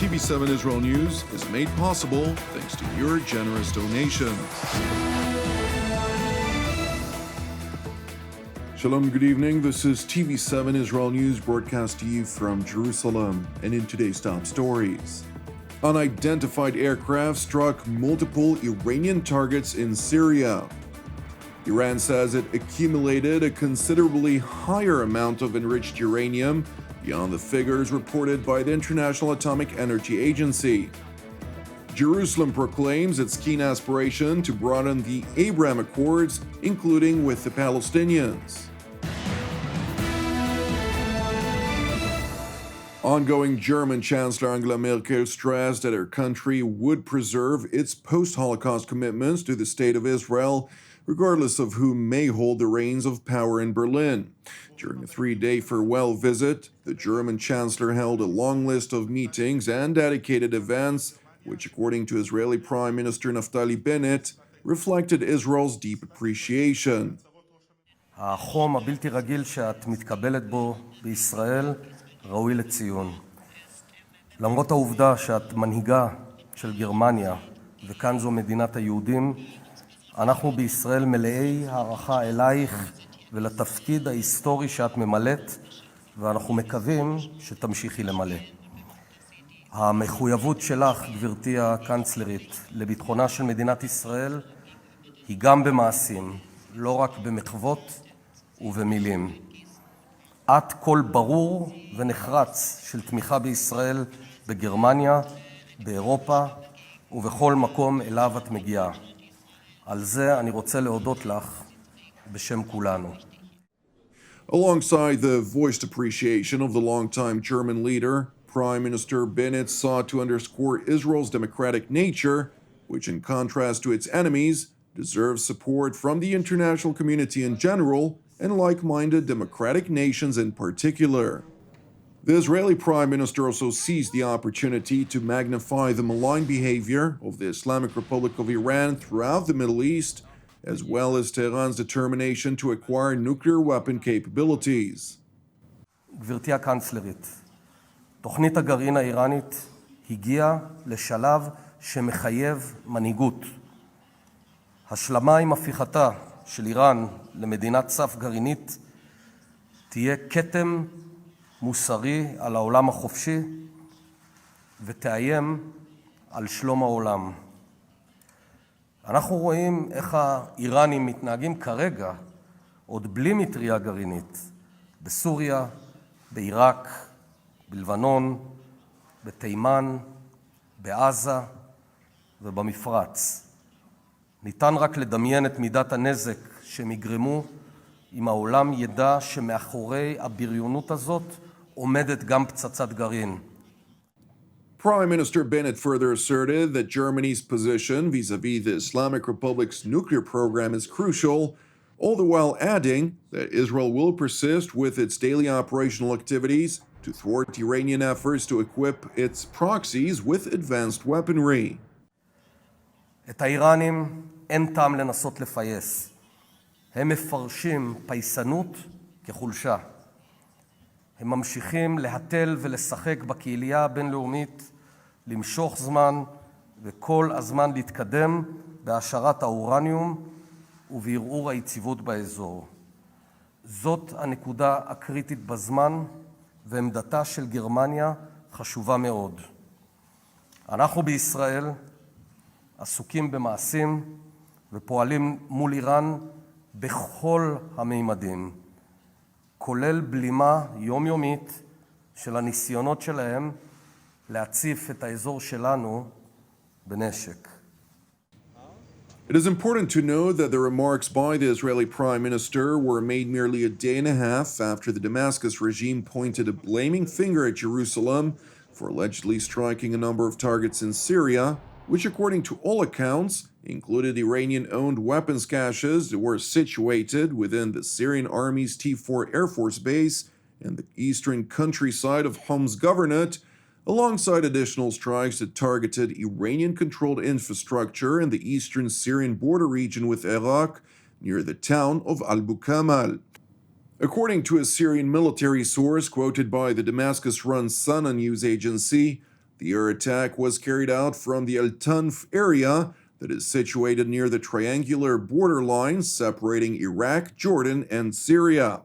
TV7 Israel News is made possible thanks to your generous donations. Shalom, good evening. This is TV7 Israel News broadcast to you from Jerusalem. And in today's top stories, unidentified aircraft struck multiple Iranian targets in Syria. Iran says it accumulated a considerably higher amount of enriched uranium beyond the figures reported by the International Atomic Energy Agency. Jerusalem proclaims its keen aspiration to broaden the Abraham Accords, including with the Palestinians. Ongoing German Chancellor Angela Merkel stressed that her country would preserve its post-Holocaust commitments to the State of Israel, regardless of who may hold the reins of power in Berlin. During a 3-day farewell visit, the German Chancellor held a long list of meetings and dedicated events, which, according to Israeli Prime Minister Naftali Bennett, reflected Israel's deep appreciation. החום הבלתי רגיל שאת מתקבלת בו בישראל ראוי לציון. למרות העובדה שאת מנהיגה של גרמניה, וכאן זו מדינת היהודים, אנחנו בישראל מלאי הערכה אלייך ולתפקיד ההיסטורי שאת ממלאת, ואנחנו מקווים שתמשיכי למלא. המחויבות שלך, גברתי הקנצלרית, לביטחונה של מדינת ישראל, היא גם במעשים, לא רק במחוות ובמילים. את קול ברור ונחרץ של תמיכה בישראל בגרמניה, באירופה ובכל מקום אליו את מגיעה. על זה אני רוצה להודות לך בשם כולנו. Alongside the voiced appreciation of the longtime German leader, Prime Minister Bennett sought to underscore Israel's democratic nature, which in contrast to its enemies, deserves support from the international community in general and like-minded democratic nations in particular. The Israeli Prime Minister also seized the opportunity to magnify the malign behavior of the Islamic Republic of Iran throughout the Middle East, as well as Tehran's determination to acquire nuclear weapon capabilities. גברתי הקנצלרית, תוכנית הגרעין האיראנית הגיעה לשלב שמחייב מנהיגות. השלמה עם הפיכתה של איראן למדינת סף גרעינית תהיה כתם מוסרי על העולם החופשי ותאיים על שלום העולם. אנחנו רואים איך האיראנים מתנהגים כרגע, עוד בלי מטריה גרעינית, בסוריה, בעיראק, בלבנון, בתימן, בעזה ובמפרץ. ניתן רק לדמיין את מידת הנזק שהם יגרמו אם העולם ידע שמאחורי הבריונות הזאת עומדת גם פצצת גרעין. Prime Minister Bennett further asserted that Germany's position vis-à-vis the Islamic Republic's nuclear program is crucial, all the while adding that Israel will persist with its daily operational activities to thwart Iranian efforts to equip its proxies with advanced weaponry. את האיראנים אין טעם לנסות לפייס. הם מפרשים פייסנות כחולשה. הם ממשיכים להתל ולשחק בקהילייה הבינלאומית, למשוך זמן וכל הזמן להתקדם בהשארת האורניום ובערעור היציבות באזור. זאת הנקודה הקריטית בזמן, ועמדתה של גרמניה חשובה מאוד. אנחנו בישראל עסוקים במעשים ופועלים מול איראן בכל המימדים, כולל בלימה יומיומית של הניסיונות שלהם להציף את האזור שלנו בנשק. It is important to note that the remarks by the Israeli Prime Minister were made merely a day and a half after the Damascus regime pointed a blaming finger at Jerusalem for allegedly striking a number of targets in Syria, which according to all accounts included Iranian-owned weapons caches that were situated within the Syrian Army's T4 Air Force Base in the eastern countryside of Homs Governorate, alongside additional strikes that targeted Iranian-controlled infrastructure in the eastern Syrian border region with Iraq, near the town of Al-Bukamal. According to a Syrian military source quoted by the Damascus-run Sana news agency, The air attack was carried out from the Al-Tanf area that is situated near the triangular border lines separating Iraq, Jordan, and Syria.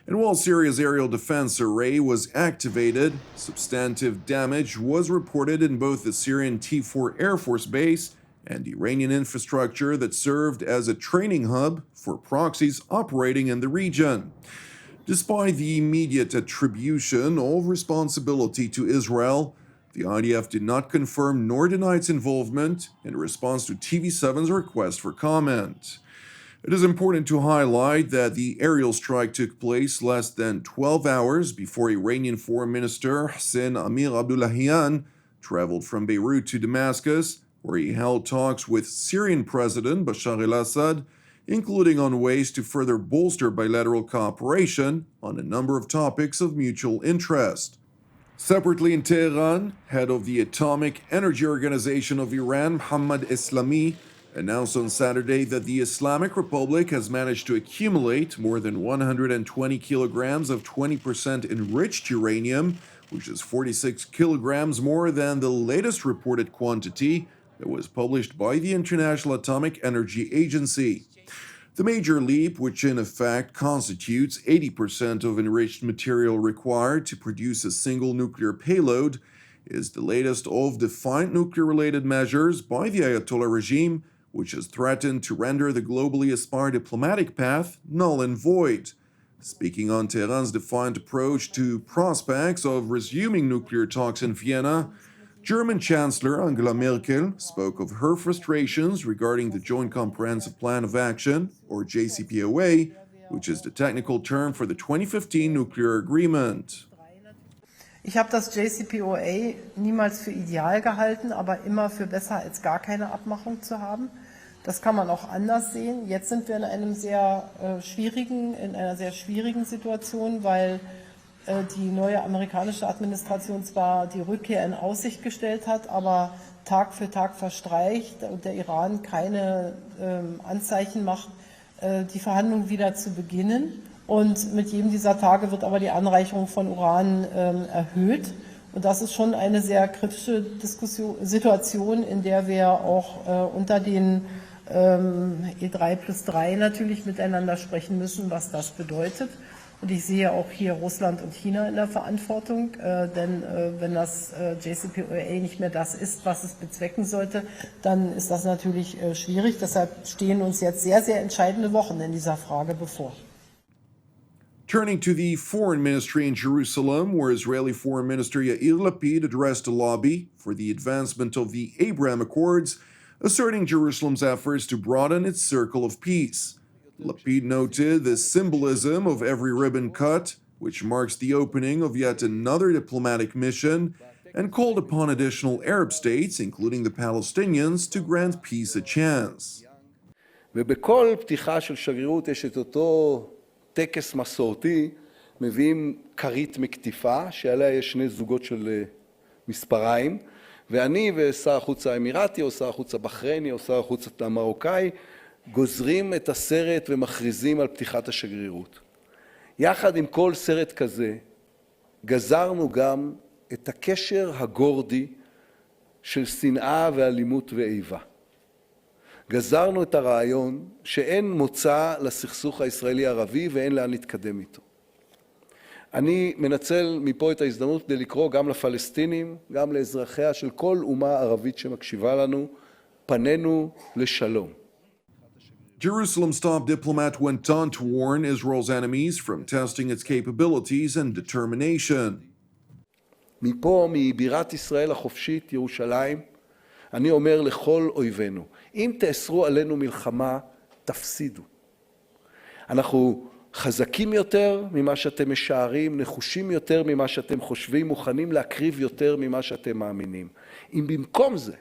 And while Syria's aerial defense array was activated, substantive damage was reported in both the Syrian T4 Air Force Base and Iranian infrastructure that served as a training hub for proxies operating in the region. Despite the immediate attribution of responsibility to Israel, the IDF did not confirm nor deny its involvement in response to TV7's request for comment. It is important to highlight that the aerial strike took place less than 12 hours before Iranian Foreign Minister Hossein Amir-Abdollahian traveled from Beirut to Damascus, where he held talks with Syrian President Bashar al-Assad, including on ways to further bolster bilateral cooperation on a number of topics of mutual interest. Separately in Tehran, head of the Atomic Energy Organization of Iran, Mohammad Eslami, announced on Saturday that the Islamic Republic has managed to accumulate more than 120 kilograms of 20% enriched uranium, which is 46 kilograms more than the latest reported quantity that was published by the International Atomic Energy Agency. The major leap, which in effect constitutes 80% of enriched material required to produce a single nuclear payload, is the latest of defiant nuclear-related measures by the Ayatollah regime, which has threatened to render the globally aspired diplomatic path null and void. Speaking on Tehran's defiant approach to prospects of resuming nuclear talks in Vienna, German Chancellor Angela Merkel spoke of her frustrations regarding the Joint Comprehensive Plan of Action, or JCPOA, which is the technical term for the 2015 nuclear agreement. Ich habe das JCPOA niemals für ideal gehalten, aber immer für besser als gar keine Abmachung zu haben. Das kann man auch anders sehen. Jetzt sind wir in einer sehr schwierigen Situation, weil die neue amerikanische Administration zwar die Rückkehr in Aussicht gestellt hat, aber Tag für Tag verstreicht und der Iran keine Anzeichen macht, die Verhandlungen wieder zu beginnen. Und mit jedem dieser Tage wird aber die Anreicherung von Uran erhöht. Und das ist schon eine sehr kritische Situation, in der wir auch unter den E3+3 natürlich miteinander sprechen müssen, was das bedeutet. Und ich sehe auch hier Russland und China in der Verantwortung, denn wenn das JCPOA nicht mehr das ist, was es bezwecken sollte, dann ist das natürlich schwierig. Deshalb stehen uns jetzt sehr, sehr entscheidende Wochen in dieser Frage bevor. Turning to the foreign ministry in Jerusalem, where Israeli Foreign Minister Yair Lapid addressed a lobby for the advancement of the Abraham Accords, asserting Jerusalem's efforts to broaden its circle of peace. Lapid noted the symbolism of every ribbon cut, which marks the opening of yet another diplomatic mission, and called upon additional Arab states, including the Palestinians, to grant peace a chance. ובכל פתיחה של שגרירות יש את אותו טקס מסורתי, מביאים כרית מקטיפה, שעליה יש שני זוגות של מספריים, ואני ושר החוץ האמירתי, או שר החוץ הבחרייני, או שר החוץ המרוקאי, גוזרים את הסרט ומכריזים על פתיחת השגרירות. יחד עם כל סרט כזה, גזרנו גם את הקשר הגורדי של שנאה ואלימות ואיבה. גזרנו את הרעיון שאין מוצא לסכסוך הישראלי-ערבי ואין לאן להתקדם איתו. אני מנצל מפה את ההזדמנות כדי לקרוא גם לפלסטינים, גם לאזרחיה של כל אומה ערבית שמקשיבה לנו, פנינו לשלום. Jerusalem's top diplomat went on to warn Israel's enemies from testing its capabilities and determination. מפה, מבירת ישראל החופשית, ירושלים, אני אומר לכל אויבינו, אם תאסרו עלינו מלחמה, תפסידו. אנחנו חזקים יותר ממה שאתם משערים, נחושים יותר ממה שאתם חושבים, מוכנים להקריב יותר ממה שאתם מאמינים. אם במקום זה,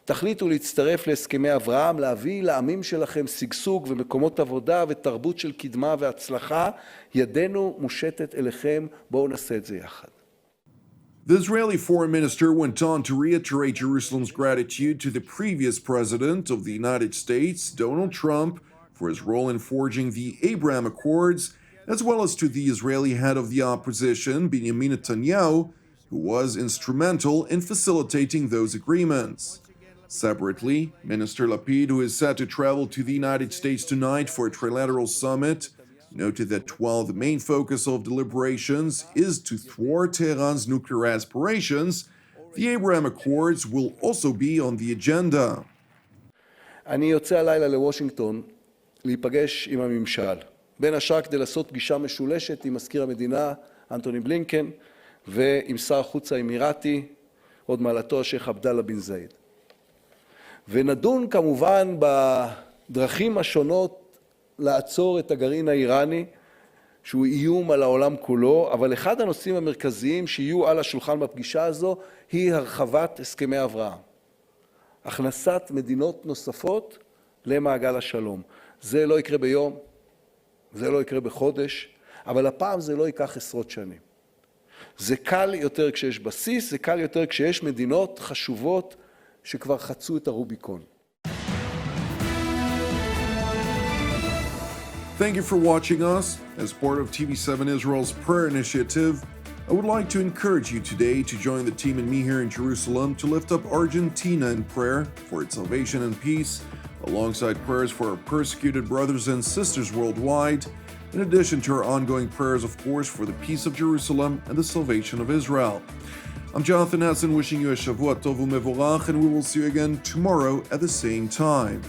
תחליטו להצטרף להסכמי אברהם, להביא לעמים שלכם שגשוג ומקומות עבודה ותרבות של קדמה והצלחה, ידנו מושטת אליכם, בואו נעשה את זה יחד. The Israeli foreign minister went on to reiterate Jerusalem's gratitude to the previous president of the United States, Donald Trump, for his role in forging the Abraham Accords, as well as to the Israeli head of the opposition, Benjamin Netanyahu, who was instrumental in facilitating those agreements. Separately, Minister Lapid, who is set to travel to the United States tonight for a trilateral summit, noted that while the main focus of deliberations is to thwart Tehran's nuclear aspirations, the Abraham Accords will also be on the agenda. אני יוצא הלילה לוושינגטון להיפגש עם הממשל, בין השאר כדי לעשות פגישה משולשת עם מזכיר המדינה אנטוני בלינקן ועם שר החוץ האמירתי, הוד מעלתו השייח עבדאללה בן זאיד. ונדון כמובן בדרכים השונות לעצור את הגרעין האיראני, שהוא איום על העולם כולו, אבל אחד הנושאים המרכזיים שיהיו על השולחן בפגישה הזו היא הרחבת הסכמי אברהם. הכנסת מדינות נוספות למעגל השלום. זה לא יקרה ביום, זה לא יקרה בחודש, אבל הפעם זה לא ייקח עשרות שנים. זה קל יותר כשיש בסיס, זה קל יותר כשיש מדינות חשובות שכבר חצו את הרוביקון. Thank you for watching us. As part of TV7 Israel's prayer initiative, I would like to encourage you today to join the team and me here in Jerusalem to lift up Argentina in prayer for its salvation and peace, alongside prayers for our persecuted brothers and sisters worldwide, in addition to our ongoing prayers, of course, for the peace of Jerusalem and the salvation of Israel. I'm Jonathan Hassan, wishing you a Shavua Tov U'Mevorach, and we will see you again tomorrow at the same time.